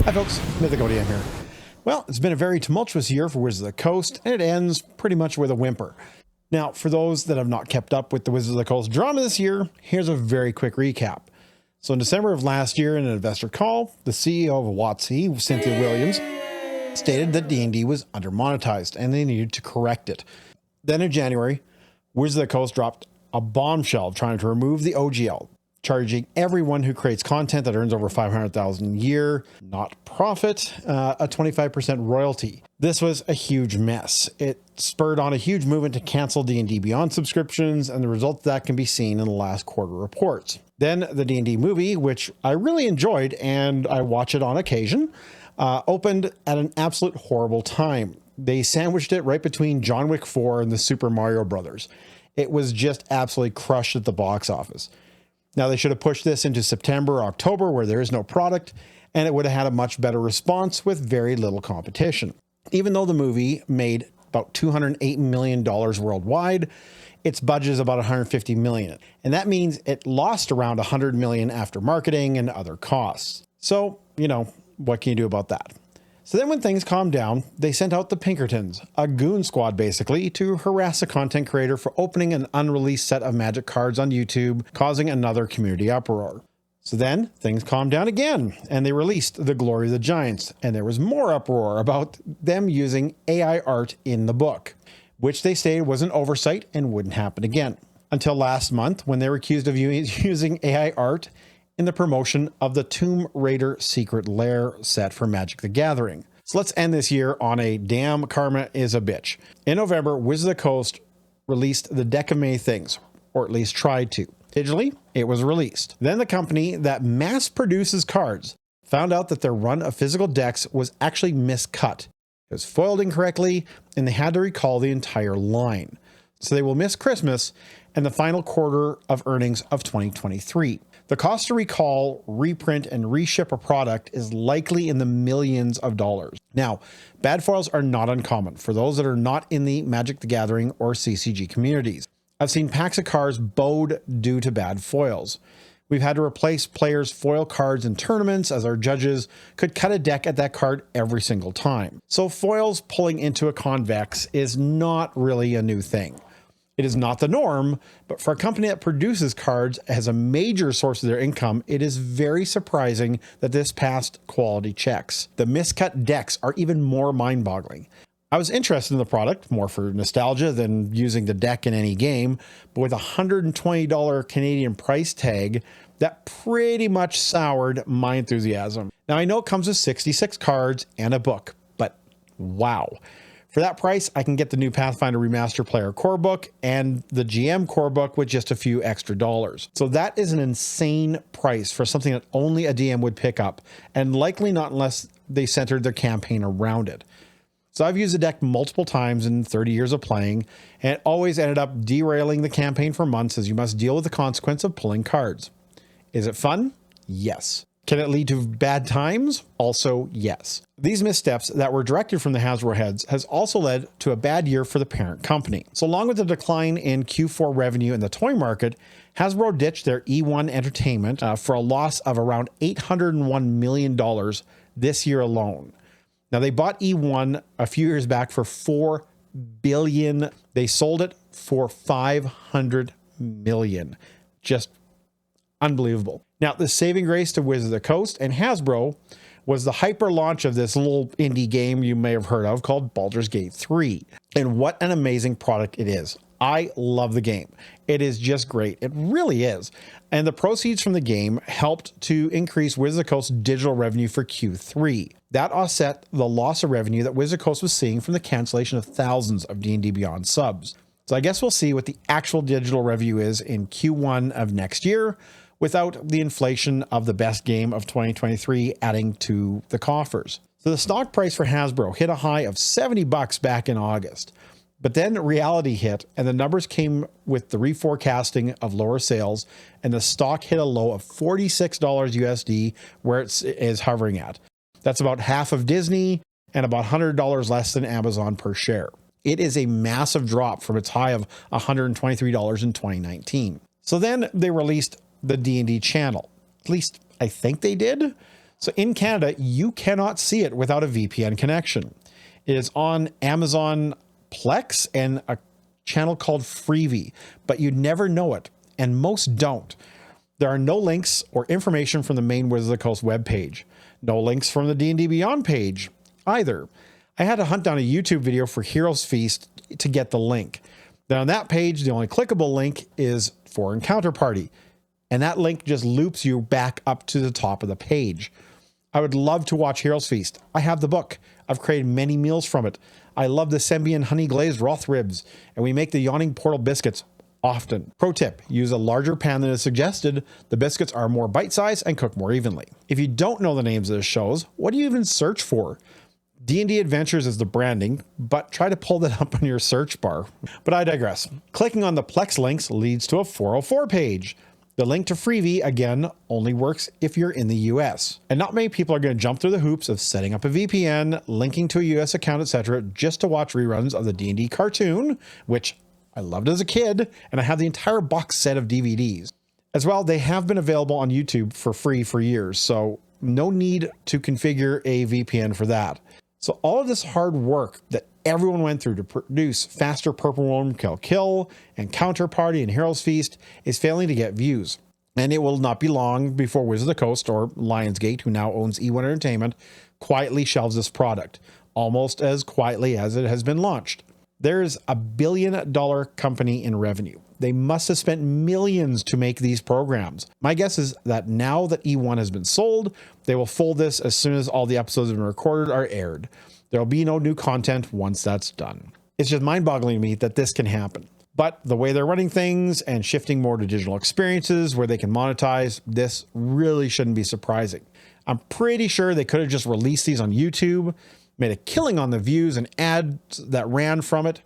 Hi folks, Mythical DM here. Well, it's been a very tumultuous year for Wizards of the Coast, and it ends pretty much with a whimper. Now, for those that have not kept up with the Wizards of the Coast drama this year, here's a very quick recap. So in December of last year, in an investor call, the CEO of WotC's, Cynthia Williams, stated that D&D was undermonetized and they needed to correct it. Then in January, Wizards of the Coast dropped a bombshell trying to remove the OGL, charging everyone who creates content that earns over $500,000 a year, not profit, a 25% royalty. This was a huge mess. It spurred on a huge movement to cancel D&D Beyond subscriptions, and the result of that can be seen in the last quarter reports. Then the D&D movie, which I really enjoyed and I watch it on occasion, opened at an absolute horrible time. They sandwiched it right between John Wick 4 and the Super Mario Brothers. It was just absolutely crushed at the box office. Now, they should have pushed this into September or October where there is no product, and it would have had a much better response with very little competition. Even though the movie made about $208 million worldwide, its budget is about $150 million. And that means it lost around $100 million after marketing and other costs. So, what can you do about that? So then when things calmed down, they sent out the Pinkertons, a goon squad basically, to harass a content creator for opening an unreleased set of Magic cards on YouTube, causing another community uproar. So then things calmed down again, and they released The Glory of the Giants, and there was more uproar about them using AI art in the book, which they stated was an oversight and wouldn't happen again. Until last month, when they were accused of using AI art in the promotion of the Tomb Raider Secret Lair set for Magic the Gathering. So let's end this year on a damn karma is a bitch. In November, Wizards of the Coast released the Deck of Many Things, or at least tried to. Digitally, it was released. Then the company that mass produces cards found out that their run of physical decks was actually miscut. It was foiled incorrectly, and they had to recall the entire line. So they will miss Christmas and the final quarter of earnings of 2023. The cost to recall, reprint, and reship a product is likely in the millions of dollars. Now, bad foils are not uncommon for those that are not in the Magic the Gathering or CCG communities. I've seen packs of cards bowed due to bad foils. We've had to replace players' foil cards in tournaments as our judges could cut a deck at that card every single time. So foils pulling into a convex is not really a new thing. It is not the norm, but for a company that produces cards as a major source of their income, it is very surprising that this passed quality checks. The miscut decks are even more mind-boggling. I was interested in the product, more for nostalgia than using the deck in any game, but with a $120 Canadian price tag, that pretty much soured my enthusiasm. Now, I know it comes with 66 cards and a book, but wow. For that price, I can get the new Pathfinder Remaster Player Core Book and the GM Core Book with just a few extra dollars. So that is an insane price for something that only a DM would pick up, and likely not unless they centered their campaign around it. So I've used the deck multiple times in 30 years of playing, and it always ended up derailing the campaign for months as you must deal with the consequence of pulling cards. Is it fun? Yes. Can it lead to bad times? Also, yes. These missteps that were directed from the Hasbro heads has also led to a bad year for the parent company. So along with the decline in Q4 revenue in the toy market, Hasbro ditched their E1 Entertainment for a loss of around $801 million this year alone. Now, they bought E1 a few years back for $4 billion. They sold it for $500 million. Just unbelievable. Now, the saving grace to Wizards of the Coast and Hasbro was the hyper launch of this little indie game you may have heard of called Baldur's Gate 3. And what an amazing product it is. I love the game. It is just great. It really is. And the proceeds from the game helped to increase Wizards of the Coast's digital revenue for Q3. That offset the loss of revenue that Wizards of the Coast was seeing from the cancellation of thousands of D&D Beyond subs. So I guess we'll see what the actual digital revenue is in Q1 of next year, without the inflation of the best game of 2023 adding to the coffers. So the stock price for Hasbro hit a high of $70 back in August. But then reality hit, and the numbers came with the reforecasting of lower sales, and the stock hit a low of $46 USD, where it is hovering at. That's about half of Disney and about $100 less than Amazon per share. It is a massive drop from its high of $123 in 2019. So then they released the D&D channel. At least I think they did. So in Canada, you cannot see it without a VPN connection. It is on Amazon Plex and a channel called Freevee, but you never know it, and most don't. There are no links or information from the main Wizards of the Coast webpage. No links from the D&D Beyond page either. I had to hunt down a YouTube video for Heroes Feast to get the link. Then on that page, the only clickable link is for Encounter Party, and that link just loops you back up to the top of the page. I would love to watch Heroes Feast. I have the book. I've created many meals from it. I love the Sembian honey glazed Roth ribs, and we make the Yawning Portal biscuits often. Pro tip, use a larger pan than is suggested. The biscuits are more bite-sized and cook more evenly. If you don't know the names of the shows, what do you even search for? D&D Adventures is the branding, but try to pull that up on your search bar. But I digress. Clicking on the Plex links leads to a 404 page. The link to Freevee, again, only works if you're in the US. And not many people are going to jump through the hoops of setting up a VPN, linking to a US account, etc., just to watch reruns of the D&D cartoon, which I loved as a kid, and I have the entire box set of DVDs. As well, they have been available on YouTube for free for years, so no need to configure a VPN for that. So all of this hard work that everyone went through to produce Faster Purple Worm Kill, and Counterparty, and Heroes Feast is failing to get views. And it will not be long before Wizards of the Coast, or Lionsgate, who now owns E1 Entertainment, quietly shelves this product, almost as quietly as it has been launched. There's $1 billion company in revenue. They must have spent millions to make these programs. My guess is that now that E1 has been sold, they will fold this as soon as all the episodes have been recorded are aired. There will be no new content once that's done. It's just mind-boggling to me that this can happen. But the way they're running things and shifting more to digital experiences where they can monetize, this really shouldn't be surprising. I'm pretty sure they could have just released these on YouTube, made a killing on the views and ads that ran from it.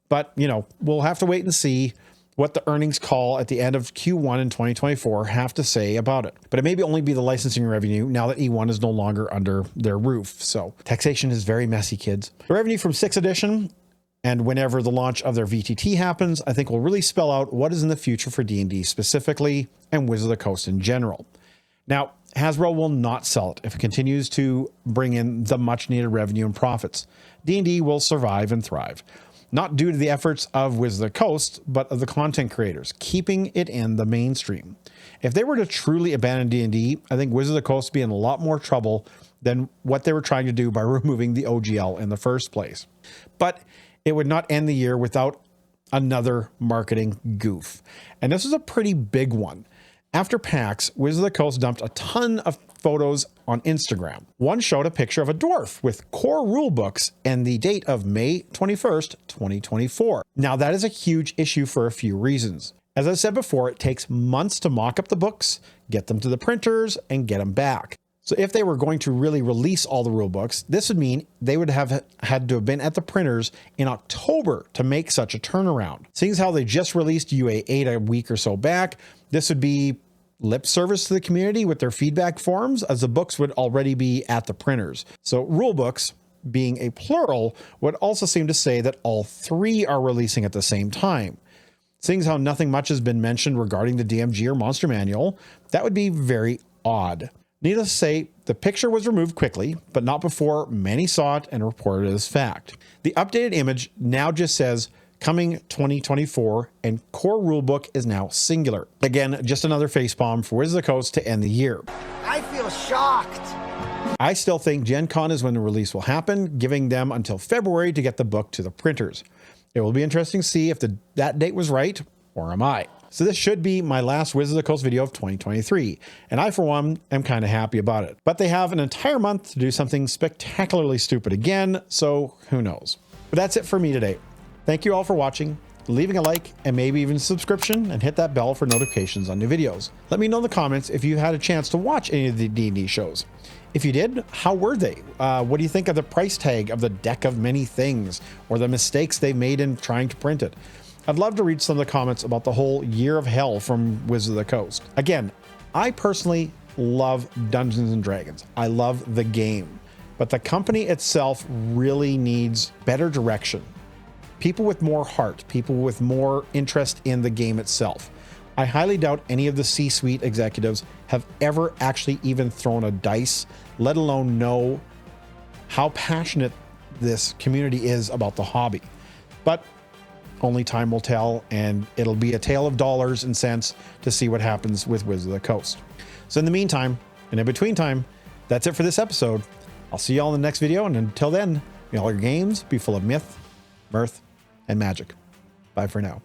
But, you know, we'll have to wait and see what the earnings call at the end of Q1 in 2024 have to say about it. But it may only be the licensing revenue now that E1 is no longer under their roof. So taxation is very messy, kids. The revenue from 6th edition and whenever the launch of their VTT happens, I think will really spell out what is in the future for D&D specifically and Wizards of the Coast in general. Now, Hasbro will not sell it if it continues to bring in the much needed revenue and profits. D&D will survive and thrive, not due to the efforts of Wizards of the Coast, but of the content creators, keeping it in the mainstream. If they were to truly abandon D&D, I think Wizards of the Coast would be in a lot more trouble than what they were trying to do by removing the OGL in the first place. But it would not end the year without another marketing goof. And this is a pretty big one. After PAX, Wizards of the Coast dumped a ton of photos on Instagram. One showed a picture of a dwarf with core rulebooks and the date of May 21st, 2024. Now that is a huge issue for a few reasons. As I said before, it takes months to mock up the books, get them to the printers, and get them back. So if they were going to really release all the rulebooks, this would mean they would have had to have been at the printers in October to make such a turnaround. Seeing as how they just released UA 8 a week or so back, this would be lip service to the community with their feedback forms, as the books would already be at the printers. So rulebooks, being a plural, would also seem to say that all three are releasing at the same time. Seeing as how nothing much has been mentioned regarding the DMG or Monster Manual, that would be very odd. Needless to say, the picture was removed quickly, but not before many saw it and reported it as fact. The updated image now just says, coming 2024, and core rulebook is now singular. Again, just another facepalm for Wizards of the Coast to end the year. I feel shocked. I still think Gen Con is when the release will happen, giving them until February to get the book to the printers. It will be interesting to see if that date was right, or am I? So this should be my last Wizards of the Coast video of 2023, and I, for one, am kind of happy about it. But they have an entire month to do something spectacularly stupid again, so who knows? But that's it for me today. Thank you all for watching, leaving a like, and maybe even a subscription, and hit that bell for notifications on new videos. Let me know in the comments if you had a chance to watch any of the D&D shows. If you did, how were they? What do you think of the price tag of the deck of many things, or the mistakes they made in trying to print it? I'd love to read some of the comments about the whole year of hell from Wizards of the Coast. Again, I personally love Dungeons and Dragons. I love the game, but the company itself really needs better direction. People with more heart, people with more interest in the game itself. I highly doubt any of the C-suite executives have ever actually even thrown a dice, let alone know how passionate this community is about the hobby. But only time will tell, and it'll be a tale of dollars and cents to see what happens with Wizards of the Coast. So in the meantime, and in between time, that's it for this episode. I'll see you all in the next video, and until then, may all your games be full of myth, mirth, and magic. Bye for now.